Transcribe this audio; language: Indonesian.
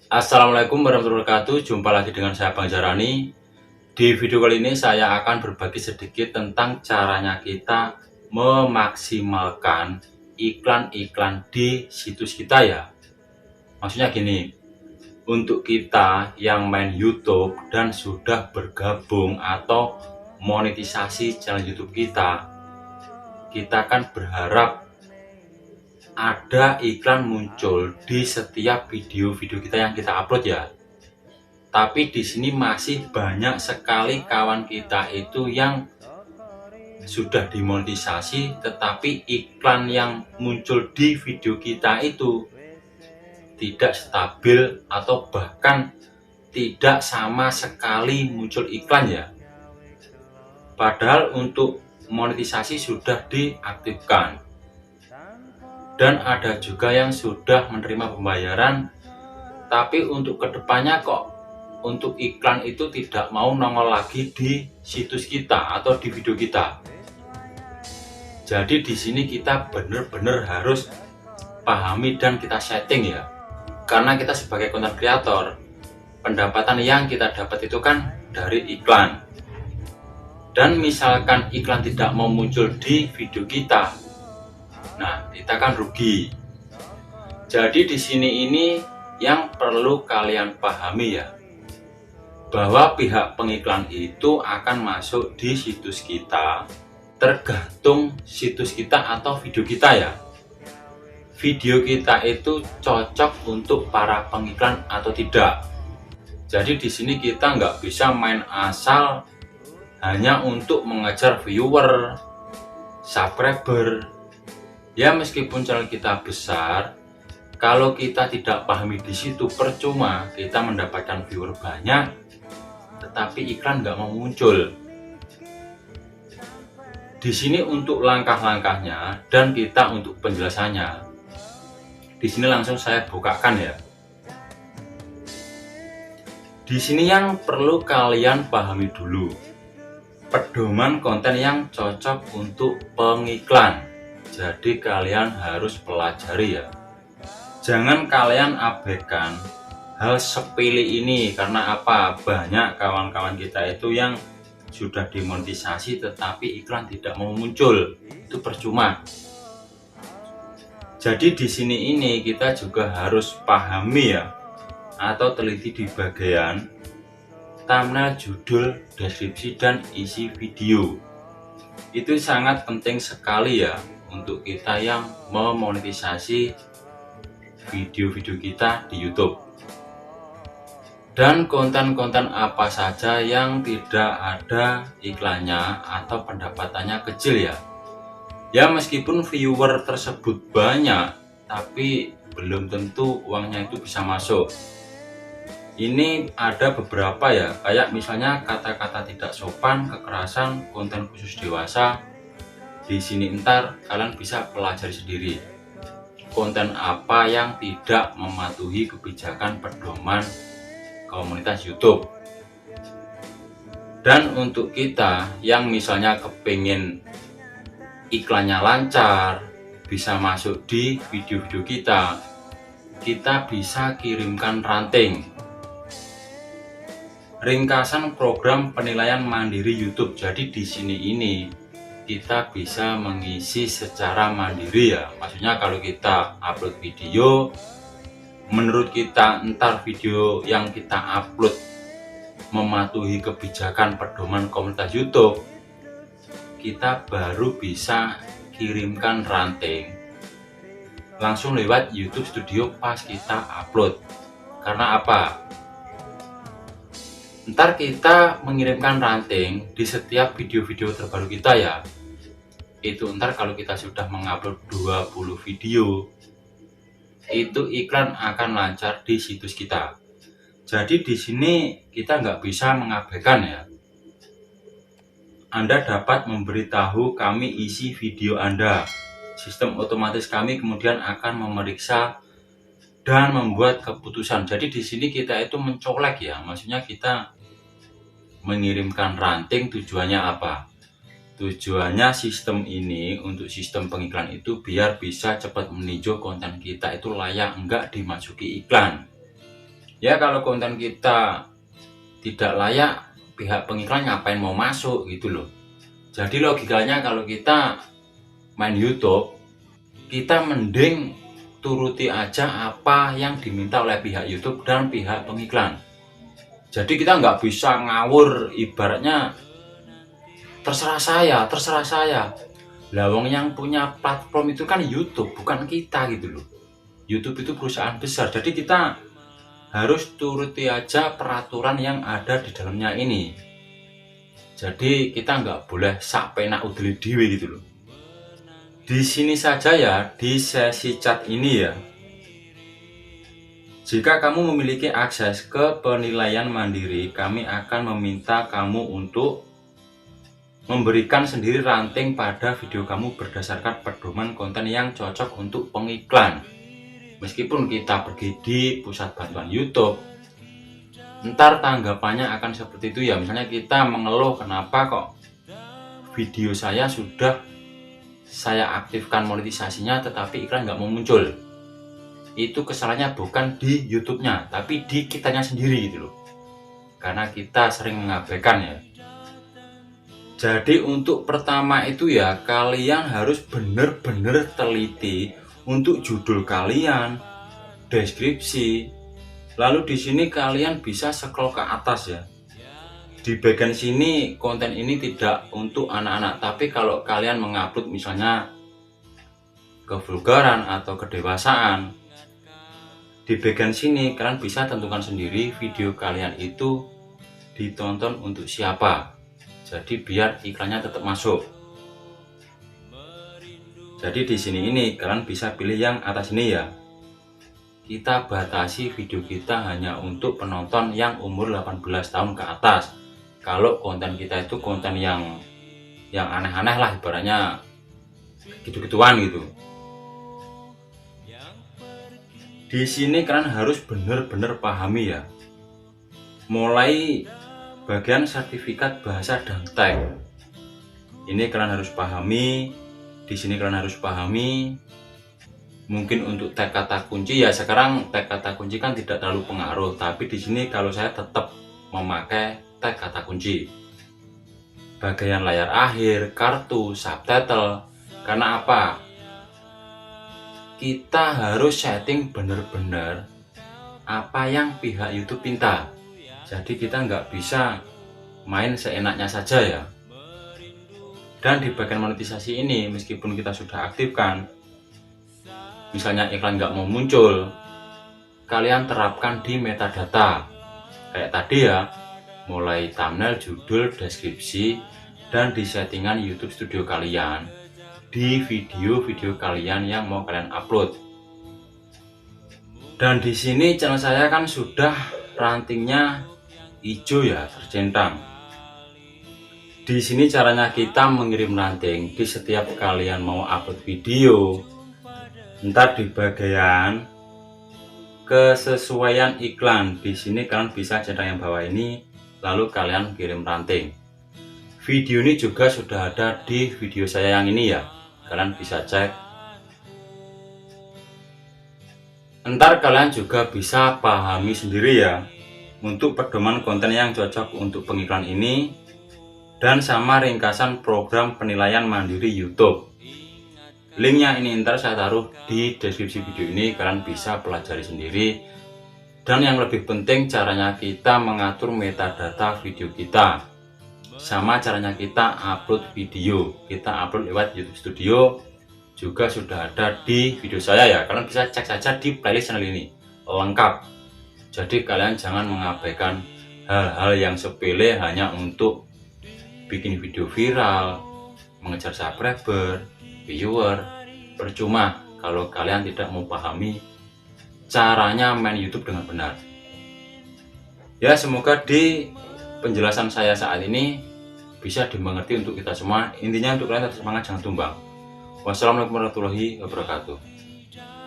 Assalamualaikum warahmatullahi wabarakatuh. Jumpa lagi dengan saya Bang Jarani. Di video kali ini saya akan berbagi sedikit tentang caranya kita memaksimalkan iklan-iklan di situs kita ya. Maksudnya gini, untuk kita yang main YouTube dan sudah bergabung atau monetisasi channel YouTube kita kan berharap ada iklan muncul di setiap video-video kita yang kita upload ya. Tapi di sini masih banyak sekali kawan kita itu yang sudah dimonetisasi, tetapi iklan yang muncul di video kita itu tidak stabil atau bahkan tidak sama sekali muncul iklan ya. Padahal untuk monetisasi sudah diaktifkan. Dan ada juga yang sudah menerima pembayaran, tapi untuk kedepannya kok untuk iklan itu tidak mau nongol lagi di situs kita atau di video kita. Jadi di sini kita benar-benar harus pahami dan kita setting ya. Karena kita sebagai content creator, pendapatan yang kita dapat itu kan dari iklan. Dan misalkan iklan tidak mau muncul di video kita, nah kita kan rugi. Jadi di sini ini yang perlu kalian pahami ya, bahwa pihak pengiklan itu akan masuk di situs kita tergantung situs kita atau video kita ya. Video kita itu cocok untuk para pengiklan atau tidak. Jadi di sini kita nggak bisa main asal hanya untuk mengejar viewer, subscriber. Ya meskipun channel kita besar, kalau kita tidak pahami di situ percuma kita mendapatkan viewer banyak, tetapi iklan nggak mau muncul. Di sini untuk langkah-langkahnya dan kita untuk penjelasannya. Di sini langsung saya bukakan ya. Di sini yang perlu kalian pahami dulu, pedoman konten yang cocok untuk pengiklan. Jadi kalian harus pelajari ya. Jangan kalian abaikan hal sepele ini. Karena apa? Banyak kawan-kawan kita itu yang sudah dimonetisasi tetapi iklan tidak mau muncul. Itu percuma. Jadi di sini ini kita juga harus pahami ya, atau teliti di bagian thumbnail, judul, deskripsi, dan isi video. Itu sangat penting sekali ya untuk kita yang memonetisasi video-video kita di YouTube. Dan konten-konten apa saja yang tidak ada iklannya atau pendapatannya kecil ya. Ya meskipun viewer tersebut banyak, tapi belum tentu uangnya itu bisa masuk. Ini ada beberapa ya, kayak misalnya kata-kata tidak sopan, kekerasan, konten khusus dewasa. Di sini ntar kalian bisa pelajari sendiri. Konten apa yang tidak mematuhi kebijakan pedoman komunitas YouTube. Dan untuk kita yang misalnya kepingin iklannya lancar, bisa masuk di video-video kita bisa kirimkan ranting ringkasan program penilaian mandiri YouTube. Jadi di sini ini kita bisa mengisi secara mandiri ya. Maksudnya kalau kita upload video, menurut kita entar video yang kita upload mematuhi kebijakan pedoman komunitas YouTube, kita baru bisa kirimkan ranting langsung lewat YouTube Studio pas kita upload. Karena apa? Ntar kita mengirimkan ranting di setiap video-video terbaru kita ya. Itu ntar kalau kita sudah mengupload 20 video, itu iklan akan lancar di situs kita. Jadi di sini kita nggak bisa mengabaikan ya. Anda dapat memberitahu kami isi video Anda. Sistem otomatis kami kemudian akan memeriksa dan membuat keputusan. Jadi di sini kita itu mencolek ya. Maksudnya kita mengirimkan ranting tujuannya apa? Tujuannya sistem ini untuk sistem pengiklan itu biar bisa cepat meninjau konten kita itu layak enggak dimasuki iklan. Ya kalau konten kita tidak layak, pihak pengiklan ngapain mau masuk gitu loh. Jadi logikanya kalau kita main YouTube, kita mending turuti aja apa yang diminta oleh pihak YouTube dan pihak pengiklan. Jadi kita nggak bisa ngawur, ibaratnya terserah saya. Lawang yang punya platform itu kan YouTube, bukan kita gitu loh. YouTube itu perusahaan besar, jadi kita harus turuti aja peraturan yang ada di dalamnya ini. Jadi kita nggak boleh sak penak udeli dewe gitu loh. Di sini saja ya, di sesi chat ini ya. Jika kamu memiliki akses ke penilaian mandiri, kami akan meminta kamu untuk memberikan sendiri ranting pada video kamu berdasarkan pedoman konten yang cocok untuk pengiklan. Meskipun kita pergi di pusat bantuan YouTube, ntar tanggapannya akan seperti itu ya. Misalnya kita mengeluh kenapa kok video saya sudah saya aktifkan monetisasinya tetapi iklan nggak mau muncul. Itu kesalahannya bukan di YouTube-nya, tapi di kitanya sendiri gitu loh. Karena kita sering mengabaikan ya. Jadi untuk pertama itu ya, kalian harus benar-benar teliti untuk judul kalian, deskripsi. Lalu di sini kalian bisa scroll ke atas ya. Di bagian sini konten ini tidak untuk anak-anak, tapi kalau kalian mengupload misalnya kevulgaran atau kedewasaan, di bagian sini kalian bisa tentukan sendiri video kalian itu ditonton untuk siapa. Jadi biar iklannya tetap masuk. Jadi di sini ini kalian bisa pilih yang atas ini ya. Kita batasi video kita hanya untuk penonton yang umur 18 tahun ke atas. Kalau konten kita itu konten yang aneh-aneh lah, ibaratnya gitu-gituan gitu. Di sini kalian harus benar-benar pahami ya. Mulai bagian sertifikat bahasa dan teks. Ini kalian harus pahami. Di sini kalian harus pahami. Mungkin untuk tag kata kunci ya, sekarang tag kata kunci kan tidak terlalu pengaruh, tapi di sini kalau saya tetap memakai tag kata kunci. Bagian layar akhir, kartu, subtitle. Karena apa? Kita harus setting benar-benar apa yang pihak YouTube minta. Jadi kita nggak bisa main seenaknya saja ya. Dan di bagian monetisasi ini, meskipun kita sudah aktifkan, misalnya iklan nggak mau muncul, kalian terapkan di metadata. Kayak tadi ya, mulai thumbnail, judul, deskripsi, dan di settingan YouTube Studio kalian, di video-video kalian yang mau kalian upload. Dan di sini channel saya kan sudah rantingnya hijau ya, tercentang. Di sini caranya kita mengirim ranting di setiap kalian mau upload video. Ntar di bagian kesesuaian iklan, di sini kalian bisa centang yang bawah ini, lalu kalian kirim ranting. Video ini juga sudah ada di video saya yang ini ya, kalian bisa cek. Ntar kalian juga bisa pahami sendiri ya untuk pedoman konten yang cocok untuk pengiklan ini, dan sama ringkasan program penilaian mandiri YouTube. Linknya ini ntar saya taruh di deskripsi video ini, kalian bisa pelajari sendiri. Dan yang lebih penting, caranya kita mengatur metadata video kita, sama caranya kita upload video. Kita upload lewat YouTube Studio juga sudah ada di video saya ya, kalian bisa cek saja di playlist channel ini, lengkap. Jadi kalian jangan mengabaikan hal-hal yang sepele hanya untuk bikin video viral, mengejar subscriber, viewer. Percuma kalau kalian tidak mau pahami caranya main YouTube dengan benar. Ya, semoga di penjelasan saya saat ini bisa dimengerti untuk kita semua. Intinya untuk kalian tetap semangat, jangan tumbang. Wassalamualaikum warahmatullahi wabarakatuh.